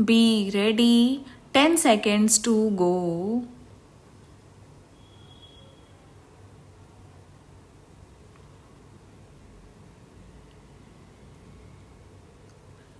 Be ready. 10 seconds to go.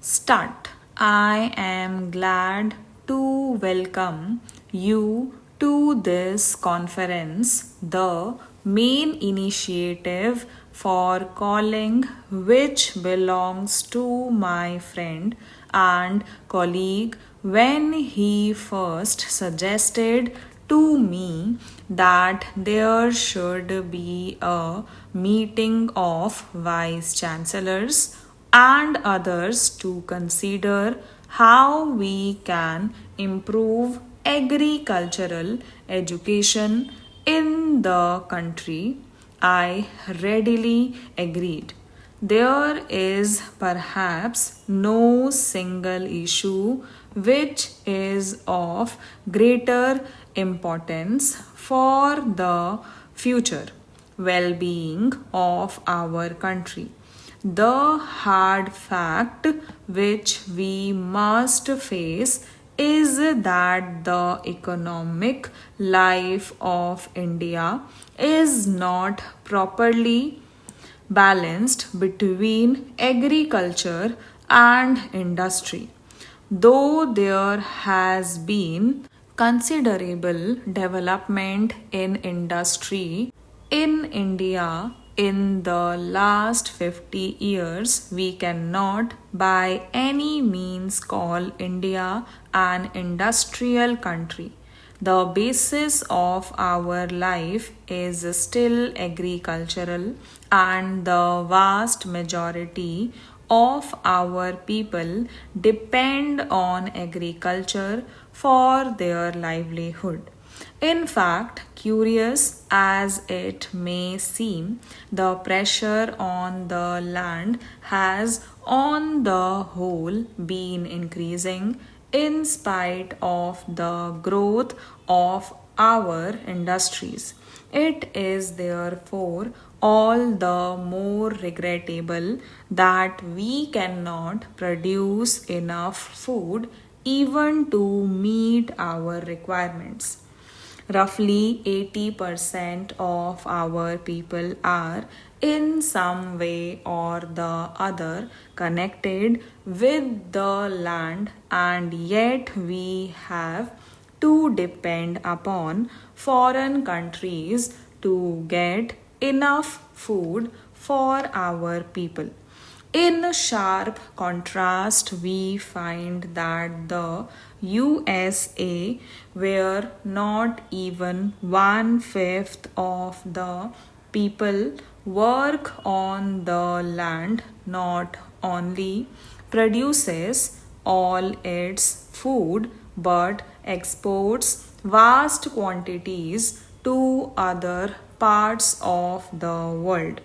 Start. I am glad to welcome you to this conference. The main initiative for calling, which belongs to my friend and colleague when he first suggested to me that there should be a meeting of vice chancellors and others to consider how we can improve agricultural education in the country. I readily agreed. There is perhaps no single issue which is of greater importance for the future well being of our country. The hard fact which we must face is that the economic life of India is not properly balanced between agriculture and industry. Though there has been considerable development in industry in India in the last 50 years, we cannot by any means call India an industrial country. The basis of our life is still agricultural, and the vast majority of our people depend on agriculture for their livelihood. In fact, curious as it may seem, the pressure on the land has, on the whole, been increasing in spite of the growth of our industries. It is therefore all the more regrettable that we cannot produce enough food even to meet our requirements. Roughly 80% of our people are in some way or the other connected with the land, and yet we have to depend upon foreign countries to get enough food for our people. In sharp contrast, we find that the USA, where not even one fifth of the people work on the land, not only produces all its food but exports vast quantities to other parts of the world.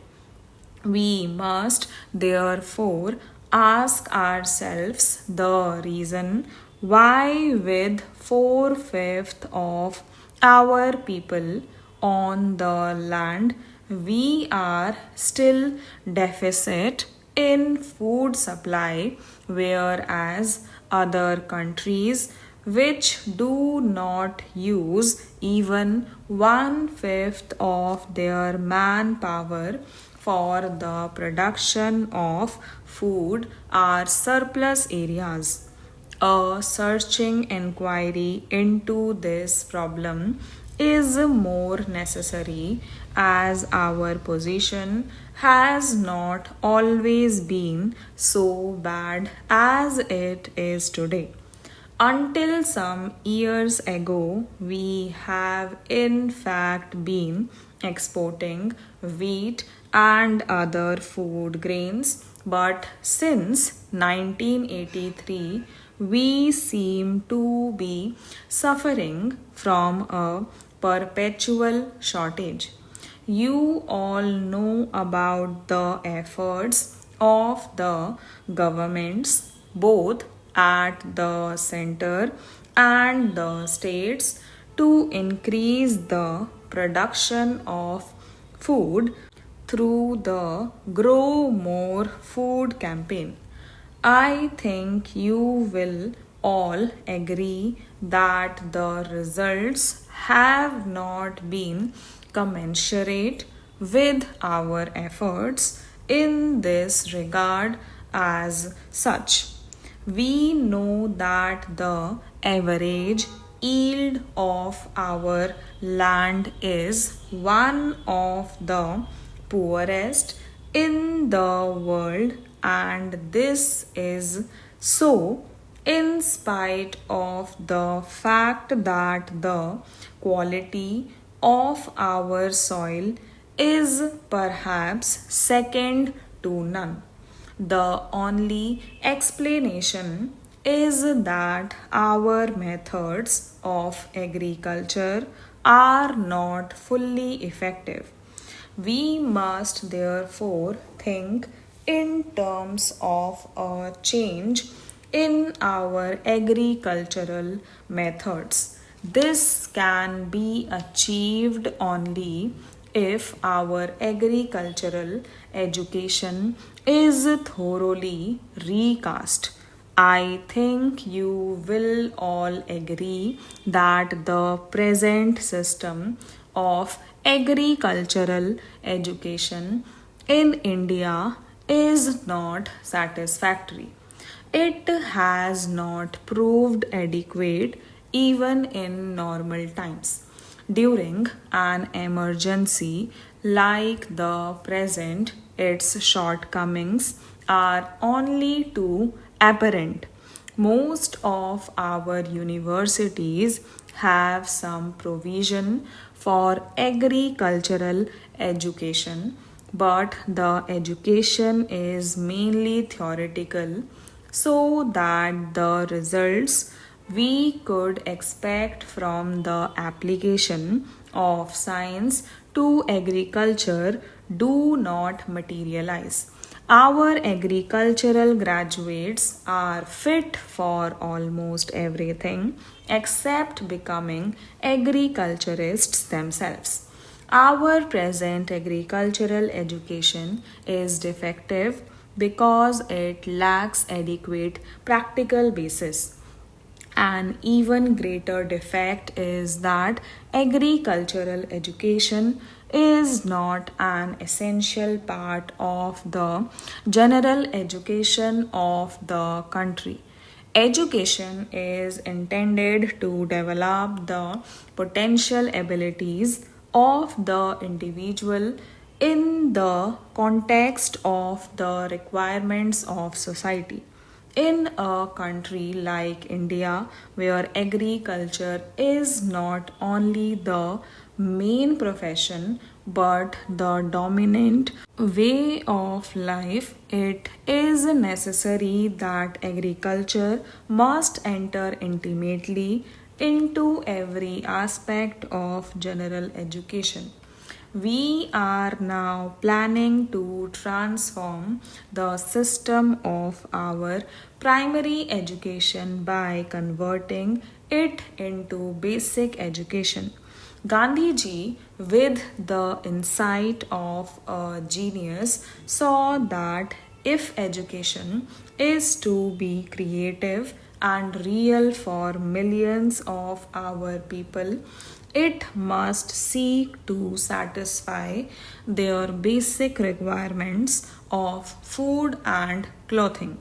We must therefore ask ourselves the reason why, with four-fifths of our people on the land, we are still deficit in food supply, whereas other countries which do not use even one fifth of their manpower for the production of food are surplus areas. A searching inquiry into this problem is more necessary as our position has not always been so bad as it is today. Until some years ago, we have in fact been exporting wheat and other food grains, but since 1983, we seem to be suffering from a perpetual shortage. You all know about the efforts of the governments, both at the center and the states, to increase the production of food through the Grow More Food campaign. I think you will all agree that the results have not been commensurate with our efforts in this regard as such. We know that the average yield of our land is one of the poorest in the world, and this is so in spite of the fact that the quality of our soil is perhaps second to none. The only explanation is that our methods of agriculture are not fully effective. We must therefore think in terms of a change in our agricultural methods. This can be achieved only if our agricultural education is thoroughly recast. I think you will all agree that the present system of agricultural education in India is not satisfactory. It has not proved adequate even in normal times. During an emergency like the present, its shortcomings are only too apparent. Most of our universities have some provision for agricultural education, but the education is mainly theoretical, so that the results we could expect from the application of science to agriculture do not materialize. Our agricultural graduates are fit for almost everything except becoming agriculturists themselves. Our present agricultural education is defective because it lacks adequate practical basis. An even greater defect is that agricultural education is not an essential part of the general education of the country. Education is intended to develop the potential abilities of the individual in the context of the requirements of society. In a country like India, where agriculture is not only the main profession but the dominant way of life, it is necessary that agriculture must enter intimately into every aspect of general education. We are now planning to transform the system of our primary education by converting it into basic education. Gandhiji, with the insight of a genius, saw that if education is to be creative and real for millions of our people, it must seek to satisfy their basic requirements of food and clothing.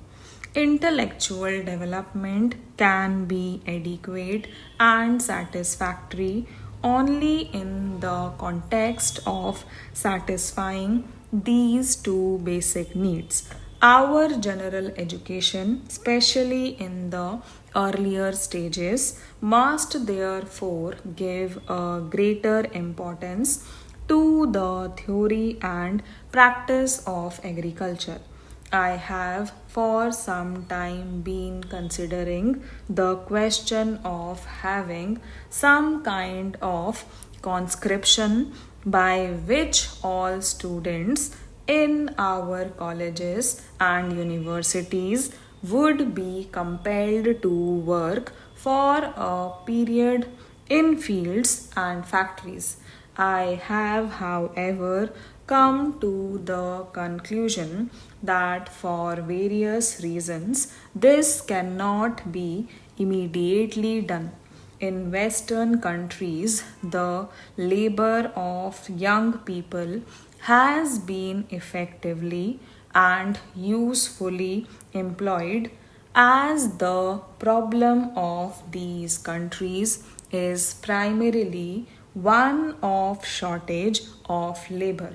Intellectual development can be adequate and satisfactory only in the context of satisfying these two basic needs. Our general education, especially in the earlier stages, must therefore give a greater importance to the theory and practice of agriculture. I have for some time been considering the question of having some kind of conscription by which all students in our colleges and universities would be compelled to work for a period in fields and factories. I have, however, come to the conclusion that for various reasons this cannot be immediately done. In Western countries, the labor of young people has been effectively and usefully employed, as the problem of these countries is primarily one of shortage of labor.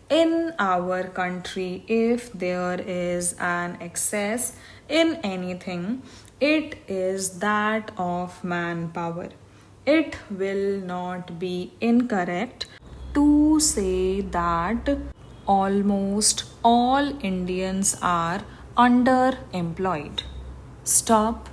In our country, if there is an excess in anything, it is that of manpower. It will not be incorrect to say that almost all Indians are underemployed. Stop